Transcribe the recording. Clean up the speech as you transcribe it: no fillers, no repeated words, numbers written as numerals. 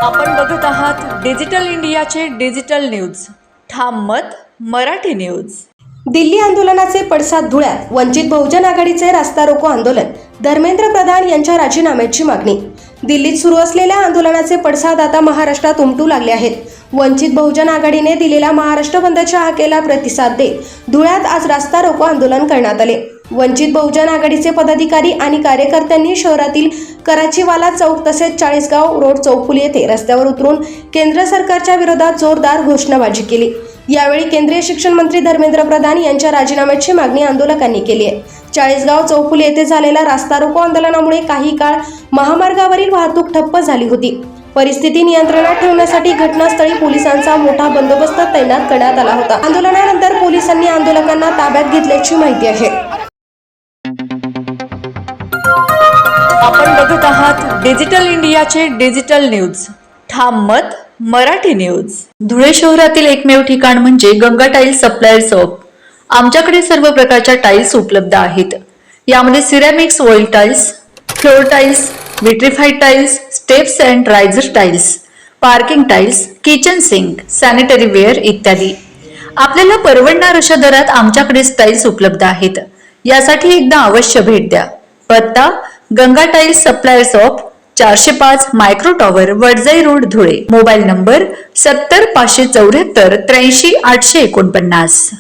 आपण बघत आहात डिजिटल इंडियाचे डिजिटल न्यूज. ठाम मत मराठी न्यूज. दिल्ली आंदोलनाचे पडसाद धुळ्यात. वंचित बहुजन आघाडीचे रास्ता रोको आंदोलन. धर्मेंद्र प्रधान यांच्या राजीनाम्याची मागणी. दिल्लीत सुरू असलेल्या आंदोलनाचे पडसाद आता महाराष्ट्रात उमटू लागले आहेत. वंचित बहुजन आघाडीने दिलेल्या महाराष्ट्र बंदच्या हाकेला प्रतिसाद देत धुळ्यात आज रास्ता रोको आंदोलन करण्यात आले. वंचित बहुजन आघाडीचे पदाधिकारी आणि कार्यकर्त्यांनी शहरातील कराचीवाला चौक तसेच चाळीसगाव रोड चौफुली येथे रस्त्यावर उतरून केंद्र सरकारच्या विरोधात जोरदार घोषणाबाजी केली. यावेळी केंद्रीय शिक्षण मंत्री धर्मेंद्र प्रधान यांच्या राजीनाम्याची मागणी आंदोलकांनी केली आहे. चाळीसगाव चौफुली येथे झालेल्या रास्ता रोको आंदोलनामुळे काही काळ महामार्गावरील वाहतूक ठप्प झाली होती. परिस्थिती नियंत्रणात ठेवण्यासाठी घटनास्थळी पोलिसांचा मोठा बंदोबस्त तैनात करण्यात आला होता. आंदोलनानंतर पोलिसांनी आंदोलकांना ताब्यात घेतल्याची माहिती आहे. आपण बघत आहात डिजिटल इंडियाचे डिजिटल न्यूज. ठाम मत मराठी न्यूज. धुळे शहरातील एकमेव ठिकाण म्हणजे गंगा टाइल्स सप्लायर शॉप. आमच्याकडे सर्व प्रकारच्या टाइल्स उपलब्ध आहेत. यामध्ये ceramics, oil tiles, floor tiles, vitrified tiles, steps and riser tiles, parking tiles, kitchen sink, sanitary ware इत्यादी. आपल्याला परवडणार अशा दरात आमच्याकडे टाइल्स उपलब्ध आहेत. यासाठी एकदा अवश्य भेट द्या. पत्ता Ganga tiles supplier shop, 405 micro tower, Wadjai road, Dhule. Mobile number 70 574 83 849.